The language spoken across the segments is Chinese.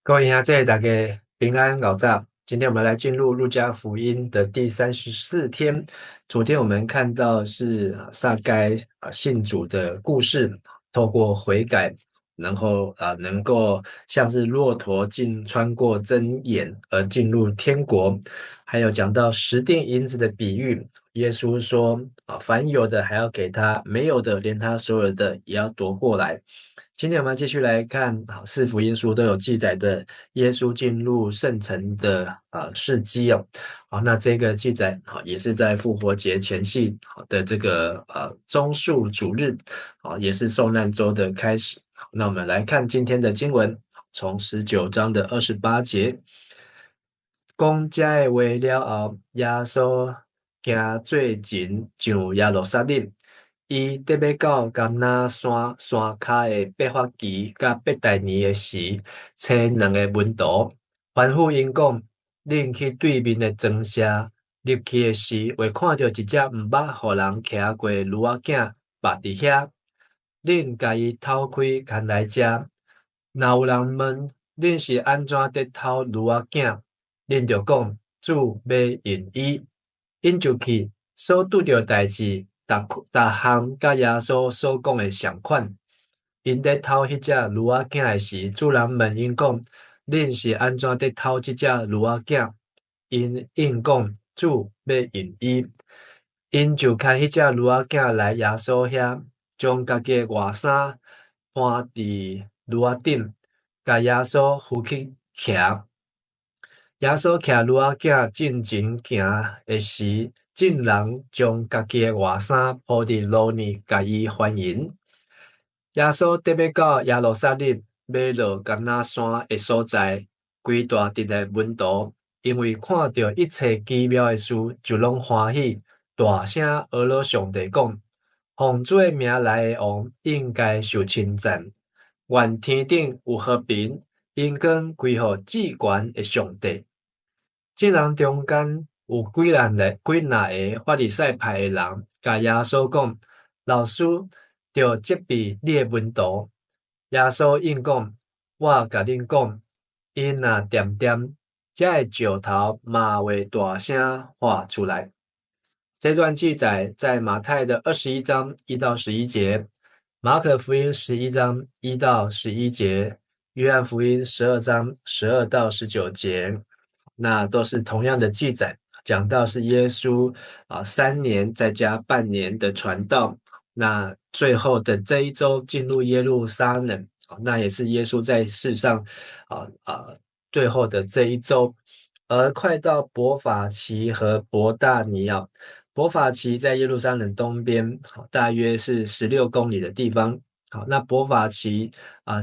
各位兄弟，大家平安早早。今天我们来进入路加福音的第34天。昨天我们看到是撒该信主的故事，透过悔改，然后能够像是骆驼穿过针眼而进入天国。还有讲到10锭银子的比喻，耶稣说凡有的还要给他，没有的连他所有的也要夺过来。今天我们继续来看四福音书都有记载的耶稣进入圣城的事迹哦。好，那这个记载也是在复活节前夕的这个棕树主日也是受难周的开始。好，那我们来看今天的经文，从19章的28节。讲这的话了后，耶稣行最近上耶路撒冷，伊得要到橄榄山脚的伯法其甲伯大尼的时，找两个门徒，吩咐因讲：恁去对面的庄舍，入去的时，会看到一只毋捌互人骑过的驴仔囝跋伫遐，恁甲伊偷开牵来食。若有人问恁是安怎得偷驴仔囝，恁就讲主要因伊，因就去所拄着代志，逐项甲耶稣所讲的相款。因在偷迄只驴仔囝的时，主人问因讲：恁是安怎得偷即只驴仔囝？因应讲主要因伊，因就牵迄只驴仔囝来耶稣遐，将家己的外衫搬伫驴仔顶，甲耶稣扶去骑。耶稣骑驴仔囝进前行的时，众人将家己的外衫铺伫路呢，甲伊欢迎。耶稣得要到耶路撒冷，要落橄榄山的所在，规大阵的门徒，因为看到一切奇妙的事，就拢欢喜，大声学了上帝讲：奉主的名来的王，应该受称赞。愿天顶有和平，因光归互至悬的上帝。众人中间有几若个法利赛派的人，甲耶稣讲：老师，着责备你的门徒。耶稣应讲：我甲恁讲，因若点点，这石头嘛会大声喊出来。这段记载在马太的21章1到11节，马可福音11章1到11节，约翰福音12章12到19节，那都是同样的记载，讲到是耶稣3年再加半年的传道，那最后的这一周进入耶路撒冷，那也是耶稣在世上最后的这一周。而快到伯法其和伯大尼伯法其在耶路撒冷东边，大约是16公里的地方。好，那伯法其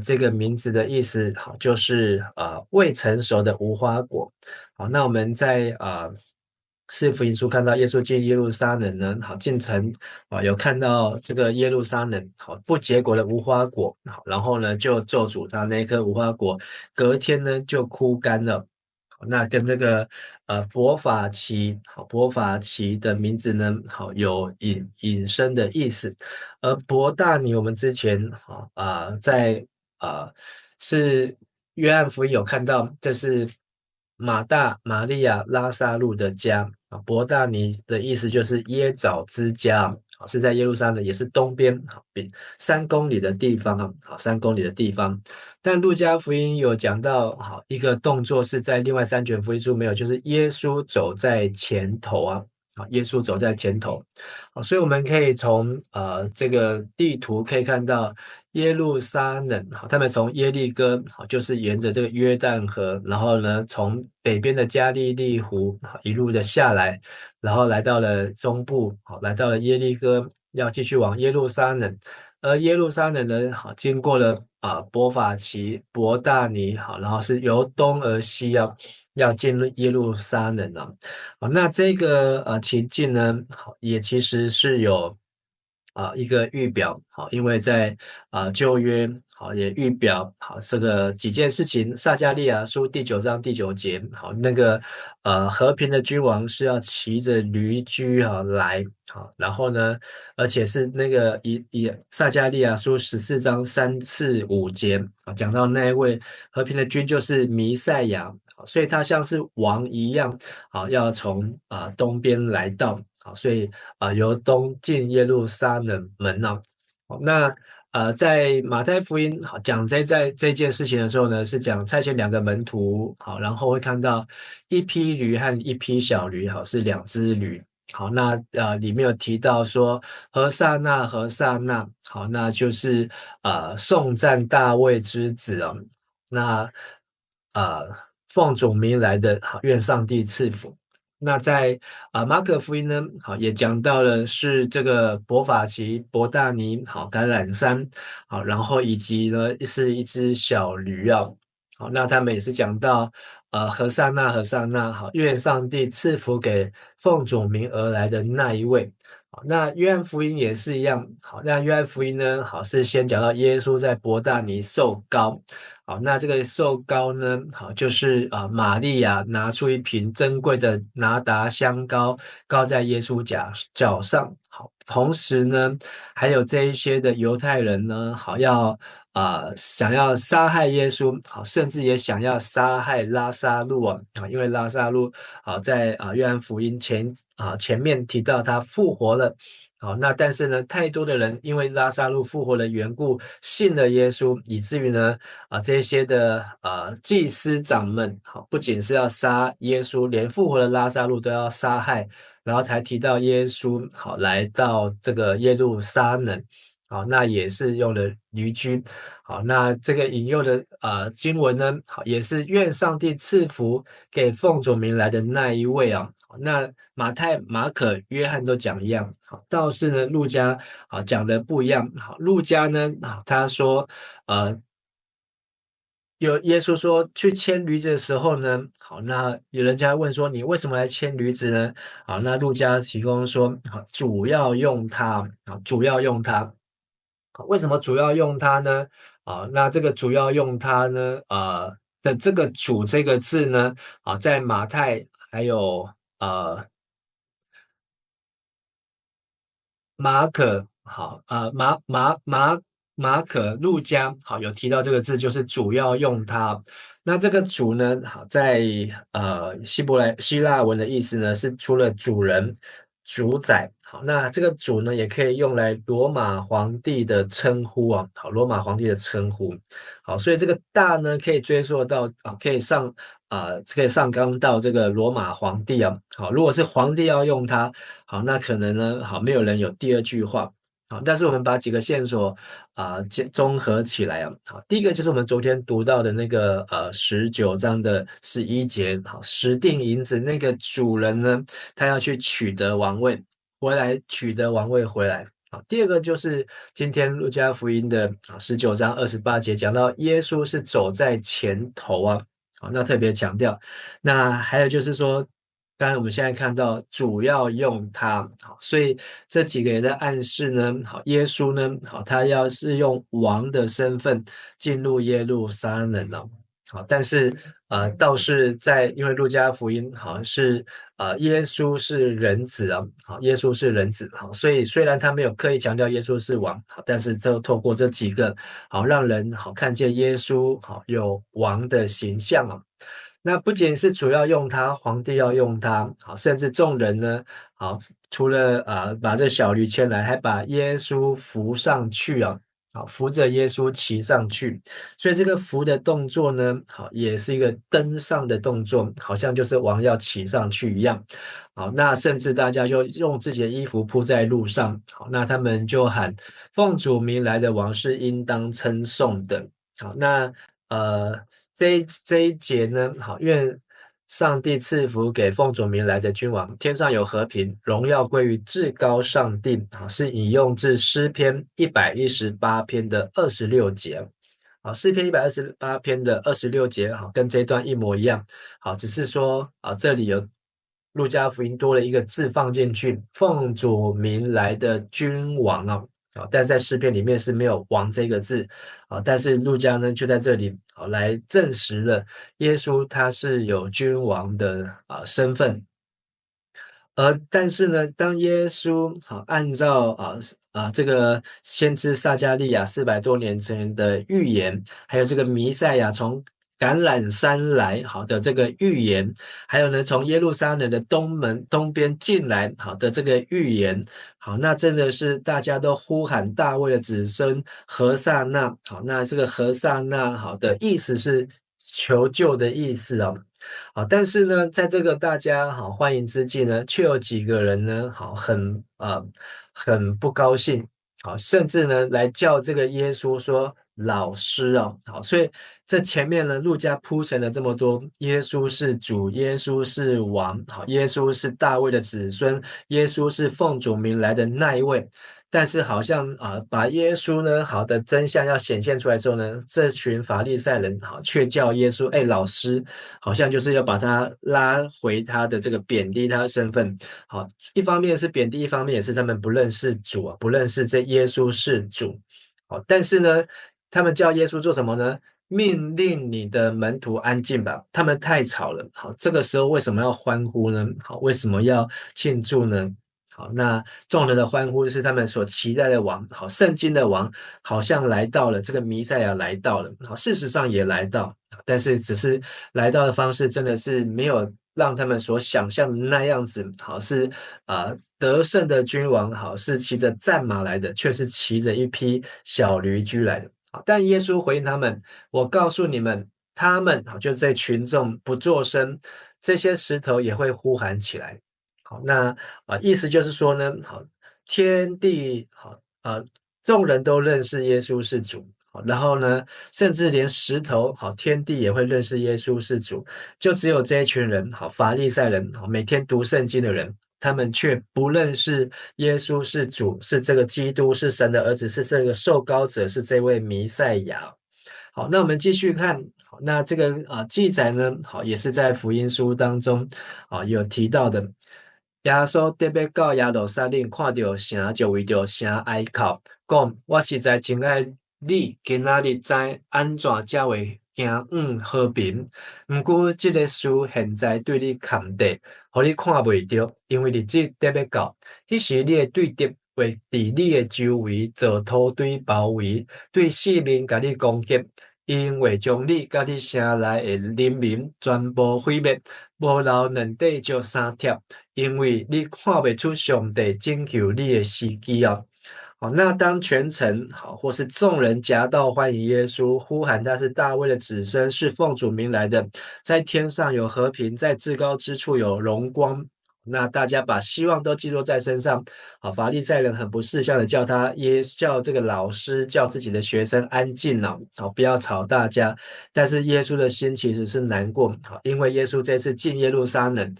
这个名字的意思就是未成熟的无花果。好，那我们在四福音书看到耶稣进耶路撒冷呢，进城有看到这个耶路撒冷不结果的无花果，然后呢就咒诅他那颗无花果，隔天呢就枯干了。那跟这个伯法其的名字呢，有引申的意思。而伯大尼我们之前在是约翰福音有看到，这是马大、玛利亚、拉萨路的家伯大尼的意思就是椰枣之家是在耶路撒冷，也是东边3公里的地方3公里的地方。但路加福音有讲到一个动作是在另外3卷福音书没有，就是耶稣走在前头耶稣走在前头。所以我们可以从这个地图可以看到耶路撒冷他们从耶利哥就是沿着这个约旦河，然后呢从北边的加利利湖一路的下来，然后来到了中部来到了耶利哥，要继续往耶路撒冷。而耶路撒冷呢经过了伯法其、伯大尼然后是由东而西要进入耶路撒冷那这个情境呢也其实是有一个预表，好，因为在旧约好也预表好这个几件事情，撒迦利亚书第9章第9节，好那个和平的君王是要骑着驴驹来，好，然后呢，而且是那个以撒迦利亚书14章3、4、5节讲到那一位和平的君就是弥赛亚，所以他像是王一样，好要从东边来到。好，所以由东进耶路撒冷门好，那在马太福音好讲在这件事情的时候呢，是讲差遣2个门徒，好，然后会看到一匹驴和一匹小驴，好是2只驴。好，那里面有提到说何撒那何撒那，好，那就是颂赞大卫之子哦，那呃奉主名来的，好，愿上帝赐福。那在马可福音呢，好也讲到了是这个伯法其、伯大尼，好橄榄山，好，然后以及呢是一只小驴啊，好，那他们也是讲到何塞纳何塞纳，好，愿上帝赐福给奉主名而来的那一位。好，那约翰福音也是一样，好，那约翰福音呢，好是先讲到耶稣在伯大尼受膏。好，那这个受膏呢，好就是玛利亚拿出一瓶珍贵的拿达香膏，膏在耶稣脚上。好，同时呢，还有这一些的犹太人呢，好要想要杀害耶稣，好，甚至也想要杀害拉撒路啊，因为拉撒路在约翰福音前面提到他复活了。好，那但是呢，太多的人因为拉撒路复活的缘故信了耶稣，以至于呢，这些的祭司长们，好，不仅是要杀耶稣，连复活的拉撒路都要杀害，然后才提到耶稣，好，来到这个耶路撒冷，好，那也是用了驴驹，好，那这个引用的经文呢，好，也是愿上帝赐福给奉主名来的那一位啊。那马太、马可、约翰都讲一样，好，倒是呢，路加讲的不一样。好，路加呢，他说，有耶稣说去牵驴子的时候呢，好，那有人家问说你为什么来牵驴子呢？好，那路加提供说，好，主要用它，好，主要用它。好，为什么主要用它呢？那这个主要用它呢，的这个主这个字呢，在马太还有马可，好，马可、路加，好，有提到这个字，就是主要用它。那这个主呢，好，在希腊文的意思呢，是除了主人、主宰。好，那这个主呢，也可以用来罗马皇帝的称呼啊。好，罗马皇帝的称呼。好，所以这个大呢，可以追溯到可以上纲到这个罗马皇帝啊。好，如果是皇帝要用它。好，那可能呢，好，没有人有第二句话，好，但是我们把几个线索综合起来啊，好，第一个就是我们昨天读到的那个19章的11节，好，十锭银子那个主人呢，他要去取得王位，取得王位回来。好，第二个就是今天路加福音的19章28节讲到耶稣是走在前头啊，好，那特别强调。那还有就是说，当然我们现在看到主要用它，好，所以这几个也在暗示呢，好，耶稣呢，好，他要是用王的身份进入耶路撒冷哦，好，但是倒是因为路加福音好像是耶稣是人子啊，好，耶稣是人子，好，所以虽然他没有刻意强调耶稣是王，好，但是透过这几个好让人好看见耶稣好有王的形象啊。那不仅是主要用它，皇帝要用它，好，甚至众人呢，好，除了把这小驴牵来，还把耶稣扶上去啊，好，扶着耶稣骑上去，所以这个扶的动作呢，好，也是一个登上的动作，好像就是王要骑上去一样，好，那甚至大家就用自己的衣服铺在路上，好，那他们就喊奉主名来的王是应当称颂的，好，那呃。这一节呢，好，愿上帝赐福给奉主名来的君王，天上有和平，荣耀归于至高上帝。好，是引用自诗篇118篇的26节。好，诗篇128篇的26节，好，跟这一段一模一样。好，只是说这里有路加福音多了一个字放进去，奉主名来的君王啊。但是在诗篇里面是没有王这个字但是路加呢就在这里来证实了耶稣他是有君王的身份。但是呢，当耶稣按照这个先知撒迦利亚400多年前的预言，还有这个弥赛亚从橄榄山来的这个预言，还有呢从耶路撒冷的东边进来的这个预言，那真的是大家都呼喊大卫的子孙何萨那。那这个何萨那的意思是求救的意思哦。但是呢，在这个大家欢迎之际呢，却有几个人呢，很不高兴，甚至呢来叫这个耶稣说老师哦。所以这前面呢，路加铺陈了这么多，耶稣是主，耶稣是王，耶稣是大卫的子孙，耶稣是奉主名来的那一位。但是好像把耶稣呢好的真相要显现出来之后呢，这群法利赛人却叫耶稣老师，好像就是要把他拉回他的这个贬低他的身份。一方面是贬低，一方面也是他们不认识主不认识这耶稣是主。但是呢，他们叫耶稣做什么呢？命令你的门徒安静吧，他们太吵了。这个时候为什么要欢呼呢？为什么要庆祝呢？那众人的欢呼是他们所期待的王，圣经的王好像来到了，这个弥赛亚来到了，事实上也来到，但是只是来到的方式真的是没有让他们所想象的那样子。是得胜的君王是骑着战马来的，却是骑着一匹小驴驹来的。但耶稣回应他们，我告诉你们，他们就在群众不作声，这些石头也会呼喊起来。那意思就是说呢，天地众人都认识耶稣是主，然后呢，甚至连石头天地也会认识耶稣是主，就只有这一群人法利赛人每天读圣经的人，他们却不认识耶稣是主，是这个基督，是神的儿子，是这个受膏者，是这位弥赛亚。好，那我们继续看，那这个记载呢，也是在福音书当中有提到的。耶稣特别到耶路撒冷，看到城就为着城哀哭，讲：我实在真爱你，今仔日知安怎才会行和平。毋过这个事现在对你看地，互你看袂到，因为日子特别到，迄时你的对敌会伫你的周围做土堆包围，对四面甲你攻击。因为将你甲你城内的人民全部毁灭，无留两块石三贴，因为你看不出上帝拯救你的时机啊。那当全城或是众人夹道欢迎耶稣，呼喊他是大卫的子孙，是奉主名来的，在天上有和平，在至高之处有荣光。那大家把希望都寄托在身上。法利赛人很不识相的叫这个老师叫自己的学生安静了，不要吵大家。但是耶稣的心其实是难过，因为耶稣这次进耶路撒冷，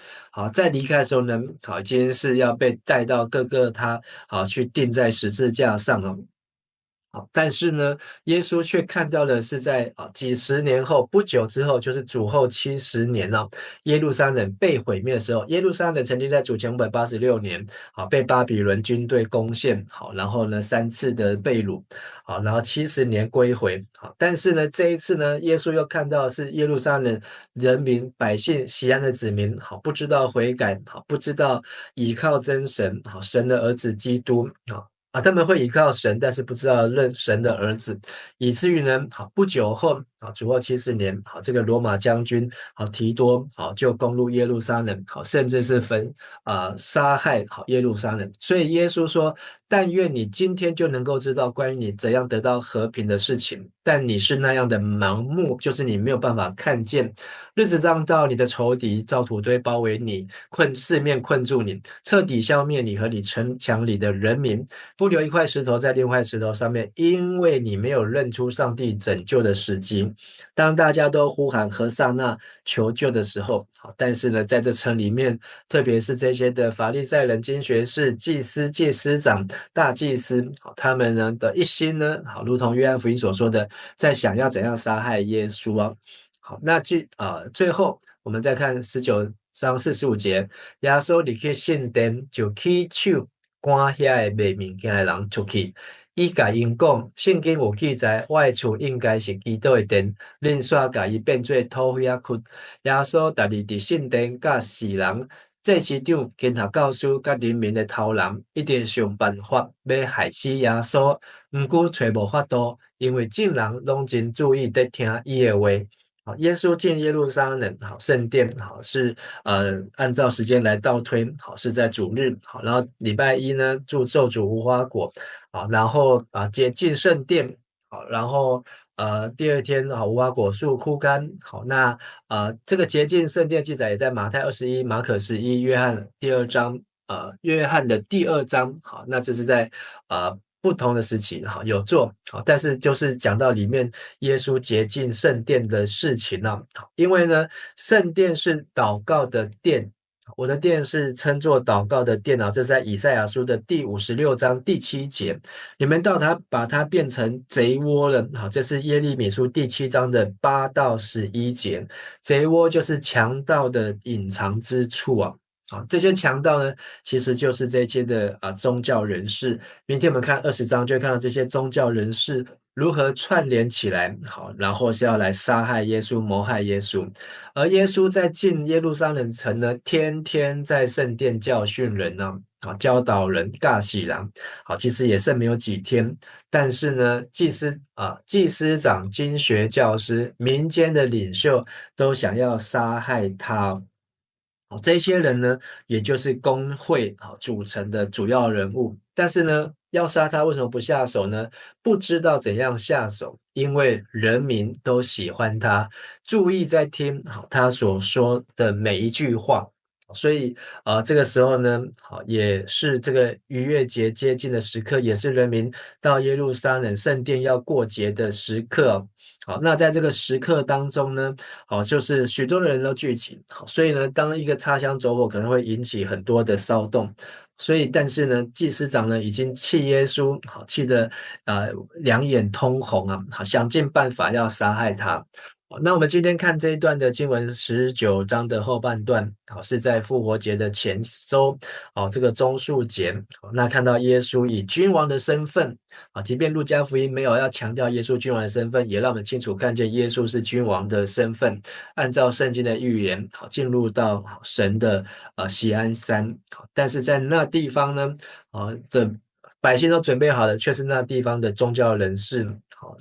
在离开的时候呢，已经是要被带到各个他去钉在十字架上了。但是呢，耶稣却看到的是在几十年后，不久之后，就是主后70年耶路撒冷被毁灭的时候，耶路撒冷曾经在主前586年被巴比伦军队攻陷，然后呢3次的被掳，然后70年归回。但是呢，这一次呢，耶稣又看到的是耶路撒冷人民百姓西安的子民不知道悔改，不知道倚靠真神，神的儿子基督他们会依靠神，但是不知道认神的儿子，以至于呢，不久后主后70年，这个罗马将军提多就攻入耶路撒冷，甚至是杀害耶路撒冷。所以耶稣说：但愿你今天就能够知道关于你怎样得到和平的事情，但你是那样的盲目，就是你没有办法看见。日子将到，你的仇敌造土堆包围你，四面困住你，彻底消灭你和你城墙里的人民，不留一块石头在另一块石头上面，因为你没有认出上帝拯救的时机。当大家都呼喊何撒那求救的时候，但是呢，在这城里面，特别是这些的法利赛人、经学士、祭司、祭司长、大祭司，他们呢的一心呢，如同约翰福音所说的，在想要怎样杀害耶稣啊。好，那最后我们再看19章45节，耶稣入去圣殿，就起手赶遐个卖物件的人出去。伊甲因讲，圣经有记载，我的厝应该是基督的殿，恁煞甲伊变做土匪仔窟。耶稣逐日伫圣殿甲世人、祭司长、经学教师甲人民的头人，一直想办法要害死耶稣，毋过找无法度，因为众人拢真注意在听伊的话。好，耶稣进耶路撒冷，好，圣殿，好，是按照时间来倒推，好，是在主日，好，然后礼拜一呢，咒诅无花果，好，然后接近圣殿，好，然后第二天好，无花果树枯干，好，那这个洁净圣殿记载也在马太21、马可11、约翰第二章，约翰的第二章，好，那这是在不同的时期哈有做好，但是就是讲到里面耶稣洁净圣殿的事情呢，因为呢圣殿是祷告的殿，我的殿是称作祷告的殿啊，这是在以赛亚书的第56章第7节，你们把它变成贼窝了，好，这是耶利米书第7章的8到11节，贼窝就是强盗的隐藏之处啊。好，这些强盗呢，其实就是这些的宗教人士。明天我们看20章，就会看到这些宗教人士如何串联起来，好，然后是要来杀害耶稣、谋害耶稣。而耶稣在进耶路撒冷城呢，天天在圣殿教训人呢，教导人、教死人。好，其实也剩没有几天，但是呢，祭司长、经学教师、民间的领袖都想要杀害他。这些人呢，也就是公会组成的主要人物，但是呢，要杀他为什么不下手呢？不知道怎样下手，因为人民都喜欢他，注意在听他所说的每一句话。所以这个时候呢，也是这个逾越节接近的时刻，也是人民到耶路撒冷圣殿要过节的时刻。好，那在这个时刻当中呢，就是许多人都聚集，所以呢，当一个擦枪走火可能会引起很多的骚动，所以但是呢，祭司长呢已经气耶稣，气得两眼通红啊，想尽办法要杀害他。那我们今天看这一段的经文19章的后半段，是在复活节的前周，这个棕树节，那看到耶稣以君王的身份，即便路加福音没有要强调耶稣君王的身份，也让我们清楚看见耶稣是君王的身份，按照圣经的预言，进入到神的锡安山，但是在那地方呢，的百姓都准备好了，却是那地方的宗教人士，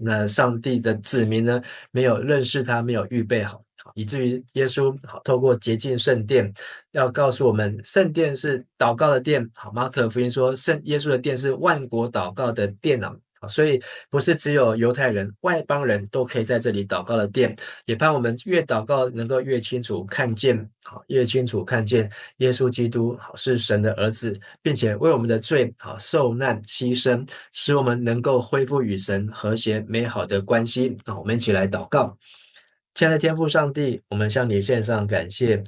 那上帝的子民呢，没有认识他，没有预备好，以至于耶稣透过洁净圣殿，要告诉我们，圣殿是祷告的殿。马可福音说，耶稣的殿是万国祷告的殿啊。所以不是只有犹太人，外邦人都可以在这里祷告的殿，也盼我们越祷告能够越清楚看见，越清楚看见耶稣基督是神的儿子，并且为我们的罪受难牺牲，使我们能够恢复与神和谐美好的关系。我们一起来祷告。亲爱的天父上帝，我们向你献上感谢，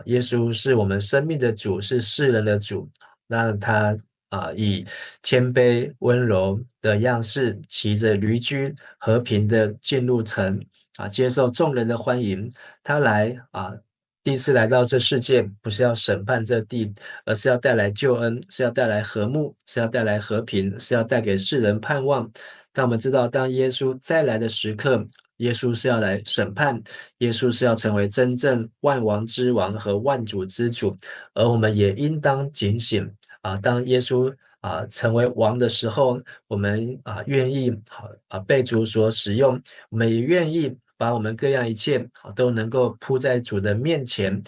耶稣是我们生命的主，是世人的主，那他以谦卑温柔的样式，骑着驴驹，和平的进入城，接受众人的欢迎。他来第一次来到这世界，不是要审判这地，而是要带来救恩，是要带来和睦，是要带来和平，是要带给世人盼望。但我们知道，当耶稣再来的时刻，耶稣是要来审判，耶稣是要成为真正万王之王和万主之主，而我们也应当警醒。当耶稣成为王的时候，我们愿意被主所使用，我们也愿意把我们各样一切都能够铺在主的面前，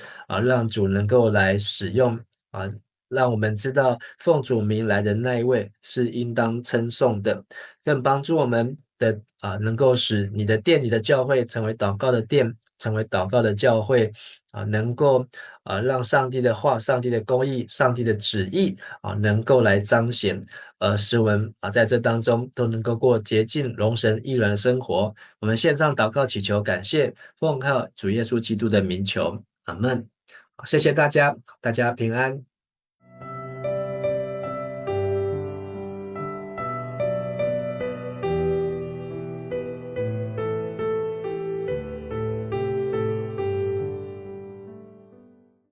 让主能够来使用，让我们知道奉主名来的那一位是应当称颂的，更帮助我们的能够使你的殿、你的教会成为祷告的殿，成为祷告的教会，能够让上帝的话、上帝的公义、上帝的旨意能够来彰显，使我们在这当中都能够过洁净、荣神益人的生活。我们线上祷告祈求感谢，奉靠主耶稣基督的名求，阿们。谢谢大家，大家平安。